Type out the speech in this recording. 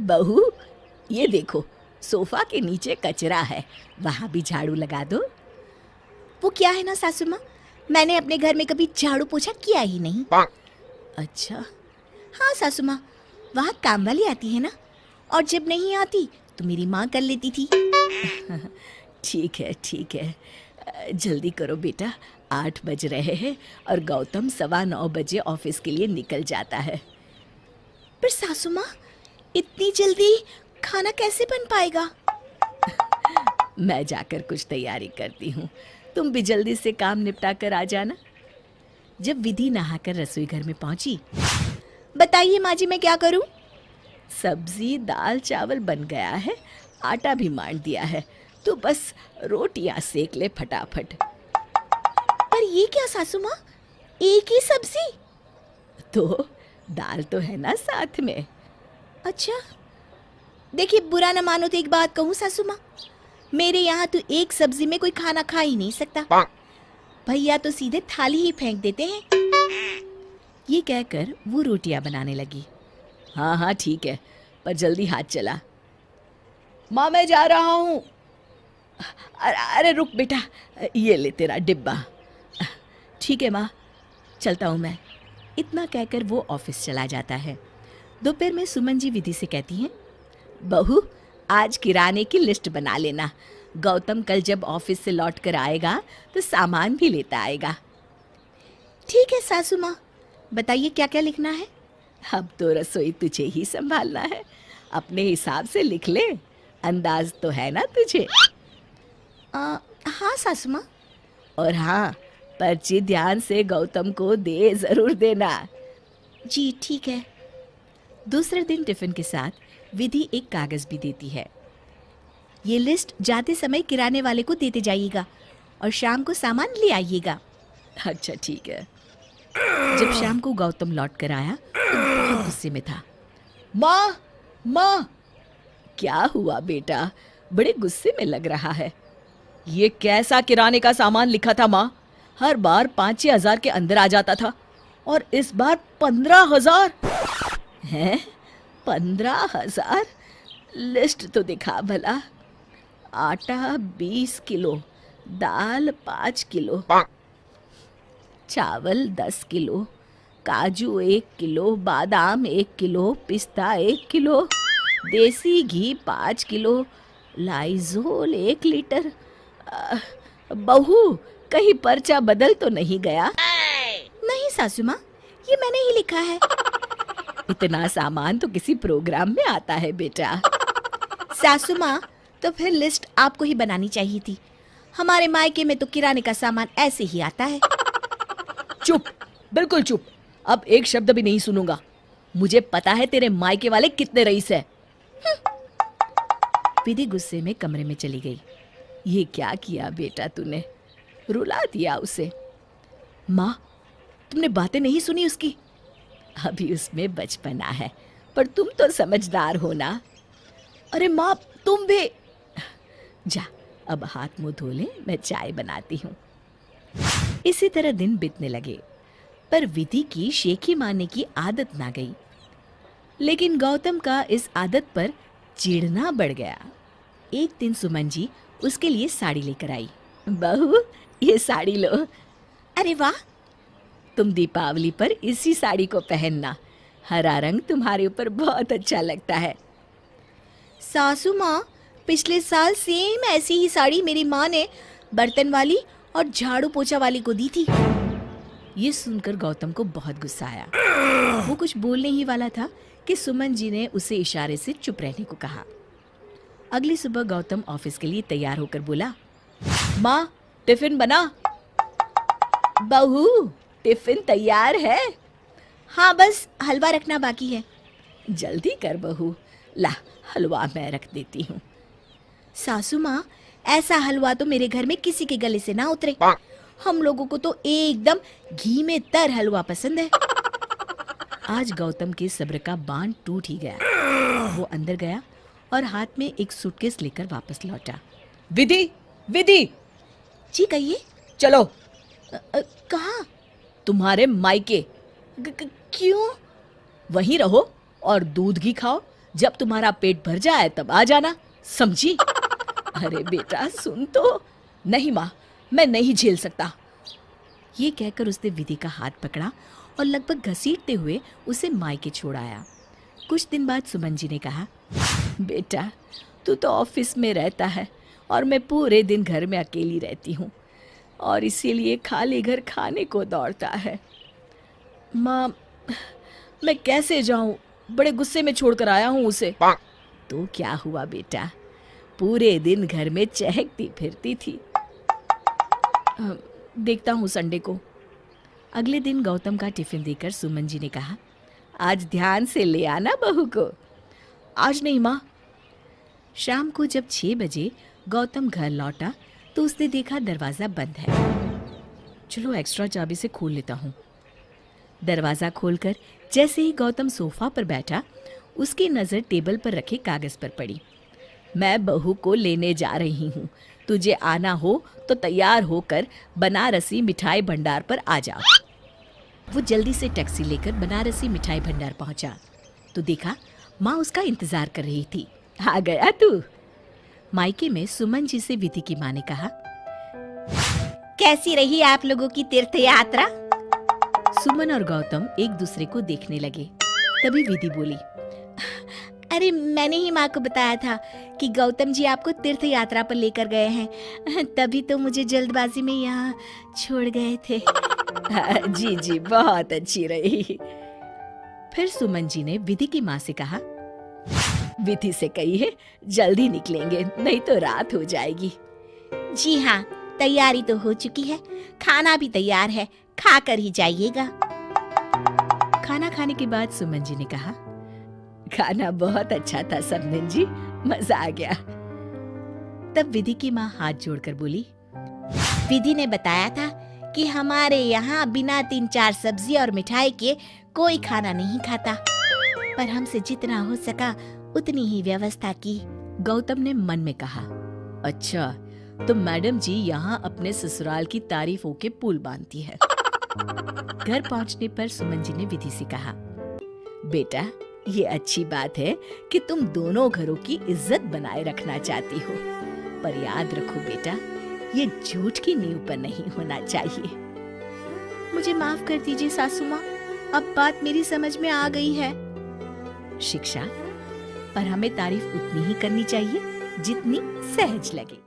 बहू, ये देखो, सोफा के नीचे कचरा है, वहाँ भी झाड़ू लगा दो। वो क्या है ना सासू माँ, मैंने अपने घर में कभी झाड़ू पोछा किया ही नहीं। अच्छा, हाँ सासू माँ, वहाँ काम वाली आती है ना, और जब नहीं आती तो मेरी माँ कर लेती थी। ठीक है ठीक है, जल्दी करो बेटा, 8 बज रहे हैं और गौतम 9:15 बजे ऑफिस के लिए निकल जाता है। पर सासू माँ, इतनी जल्दी खाना कैसे बन पाएगा? मैं जाकर कुछ तैयारी करती हूँ, तुम भी जल्दी से काम निपटा कर आ जाना। जब विधि नहाकर रसोई घर में पहुंची, बताइए माँ जी, मैं क्या करूँ? सब्जी दाल चावल बन गया है, आटा भी मान दिया है, तो बस रोटियां सेक ले फटाफट। पर ये क्या सासू माँ, एक ही सब्जी? तो दाल तो है ना साथ में। अच्छा, देखिए बुरा न मानो तो एक बात कहूँ सासू माँ, मेरे यहाँ तो एक सब्जी में कोई खाना खा ही नहीं सकता। भैया तो सीधे थाली ही फेंक देते हैं। ये कहकर वो रोटियां बनाने लगी। हाँ हाँ ठीक है, पर जल्दी हाथ चला। माँ मैं जा रहा हूँ। अरे रुक बेटा, ये ले तेरा डिब्बा। ठीक है माँ, चलता हूँ मैं। इतना कहकर वो ऑफिस चला जाता है। दोपहर में सुमन जी विधि से कहती हैं, बहू आज किराने की लिस्ट बना लेना, गौतम कल जब ऑफिस से लौट कर आएगा तो सामान भी लेता आएगा। ठीक है सासू माँ, बताइए क्या क्या लिखना है? अब तो रसोई तुझे ही संभालना है, अपने हिसाब से लिख ले, अंदाज तो है ना तुझे? हाँ सासू माँ। और हाँ, पर्ची ध्यान से गौतम को दे जरूर देना। जी ठीक है। दूसरे दिन टिफिन के साथ विधि एक कागज भी देती है। ये लिस्ट जाते समय किराने वाले को देते जाइएगा और शाम को सामान ले आइएगा। अच्छा ठीक है। जब शाम को गौतम लौट कर आया तो बहुत गुस्से में था। माँ माँ, क्या हुआ बेटा, बड़े गुस्से में लग रहा है। ये कैसा किराने का सामान लिखा था माँ? हर बार 5-6 हजार के अंदर आ जाता था और इस बार 15,000 है। 15,000? लिस्ट तो दिखा भला। आटा 20 किलो, दाल 5 किलो, चावल 10 किलो, काजू 1 किलो, बादाम 1 किलो, पिस्ता 1 किलो, देसी घी 5 किलो, लाइजोल 1 लीटर। बहू, कहीं पर्चा बदल तो नहीं गया? नहीं सासू माँ, ये मैंने ही लिखा है। इतना सामान तो किसी प्रोग्राम में आता है बेटा। सासू माँ, तो फिर लिस्ट आपको ही बनानी चाहिए थी। हमारे मायके में तो किराने का सामान ऐसे ही आता है। चुप, बिल्कुल चुप, अब एक शब्द भी नहीं सुनूंगा। मुझे पता है तेरे मायके वाले कितने रईस है। विधि गुस्से में कमरे में चली गई। ये क्या किया बेटा तूने, रुला दिया उसे। माँ, तुमने बातें नहीं सुनी उसकी? अभी उसमें बचपना है, पर तुम तो समझदार हो ना। अरे माँ, तुम भी जा, अब हाथ मुंह धो ले, मैं चाय बनाती हूँ। इसी तरह दिन बीतने लगे, पर विधि की शेखी मारने की आदत ना गई। लेकिन गौतम का इस आदत पर चिढ़ना बढ़ गया। एक दिन सुमन जी उसके लिए साड़ी लेकर आई। बहू, ये साड़ी लो। अरे वाह, तुम दीपावली पर इसी साड़ी को पहनना, हरा रंग तुम्हारे ऊपर बहुत अच्छा लगता है। सासू माँ, पिछले साल सेम ऐसी ही साड़ी मेरी माँ ने बर्तन वाली और झाड़ू पोछा वाली को दी थी। ये सुनकर गौतम को बहुत गुस्सा आया। वो कुछ बोलने ही वाला था कि सुमन जी ने उसे इशारे से चुप रहने को कहा। अगली सुबह गौतम ऑफिस के लिए तैयार होकर बोला, माँ टिफिन बना। बहू, टिफिन तैयार है? हाँ, बस हलवा रखना बाकी है। जल्दी कर बहू, ला हलवा मैं रख देती हूँ। सासू माँ, ऐसा हलवा तो मेरे घर में किसी के गले से ना उतरे। हम लोगों को तो एकदम घी में तर हलवा पसंद है। आज गौतम के सब्र का बांध टूट ही गया। वो अंदर गया और हाथ में एक सूटकेस लेकर वापस लौटा। विधि, विधि! जी कहिए। चलो। कहाँ? तुम्हारे मायके। क्यों? वहीं रहो और दूध घी खाओ, जब तुम्हारा पेट भर जाए तब आ जाना, समझी? अरे बेटा सुन तो। नहीं माँ, मैं नहीं झेल सकता। ये कहकर उसने विधि का हाथ पकड़ा और लगभग घसीटते हुए उसे मायके छोड़ आया। कुछ दिन बाद सुमन जी ने कहा, बेटा तू तो ऑफिस में रहता है और मैं पूरे दिन घर में अकेली रहती हूँ और इसीलिए खाली घर खाने को दौड़ता है। माँ, मैं कैसे जाऊँ? बड़े गुस्से में छोड़कर आया हूँ उसे। तो क्या हुआ बेटा, पूरे दिन घर में चहकती फिरती थी। देखता हूँ संडे को। अगले दिन गौतम का टिफिन देकर सुमन जी ने कहा, आज ध्यान से ले आना बहू को। आज नहीं माँ। शाम को जब 6 बजे गौतम घर लौटा तो उसने देखा दरवाज़ा बंद है। चलो एक्स्ट्रा चाबी से खोल लेता हूँ। दरवाज़ा खोलकर जैसे ही गौतम सोफा पर बैठा, उसकी नज़र टेबल पर रखे कागज़ पर पड़ी। मैं बहू को लेने जा रही हूँ, तुझे आना हो तो तैयार होकर बनारसी मिठाई भंडार पर आ जाओ। वो जल्दी से टैक्सी लेकर बनारसी मिठाई भंडार पहुंचा तो देखा माँ उसका इंतजार कर रही थी। आ गया तू? मायके में सुमन जी से विधि की माँ ने कहा, कैसी रही आप लोगों की तीर्थ यात्रा? सुमन और गौतम एक दूसरे को देखने लगे। तभी विधि बोली, अरे मैंने ही माँ को बताया था कि गौतम जी आपको तीर्थ यात्रा पर लेकर गए हैं, तभी तो मुझे जल्दबाजी में यहाँ छोड़ गए थे। जी जी, बहुत अच्छी रही। फिर सुमन जी ने विधि की माँ से कहा, विधि से कहिए जल्दी निकलेंगे, नहीं तो रात हो जाएगी। जी हाँ, तैयारी तो हो चुकी है, खाना भी तैयार है, खा कर ही जाइएगा। खाना खाने के बाद सुमन जी ने कहा, खाना बहुत अच्छा था सबनन जी, मजा आ गया। तब विधि की माँ हाथ जोड़कर बोली, विधि ने बताया था कि हमारे यहाँ बिना 3-4 सब्जी और मिठाई के कोई खाना नहीं खाता, पर हमसे जितना हो सका उतनी ही व्यवस्था की। गौतम ने मन में कहा, अच्छा तो मैडम जी यहाँ अपने ससुराल की तारीफों के पुल बांधती है। घर पहुँचने पर सुमन जी ने विधि से कहा, बेटा ये अच्छी बात है कि तुम दोनों घरों की इज्जत बनाए रखना चाहती हो, पर याद रखो बेटा, ये झूठ की नींव पर नहीं होना चाहिए। मुझे माफ कर दीजिए सासू माँ, अब बात मेरी समझ में आ गई है। शिक्षा, पर हमें तारीफ उतनी ही करनी चाहिए जितनी सहज लगे।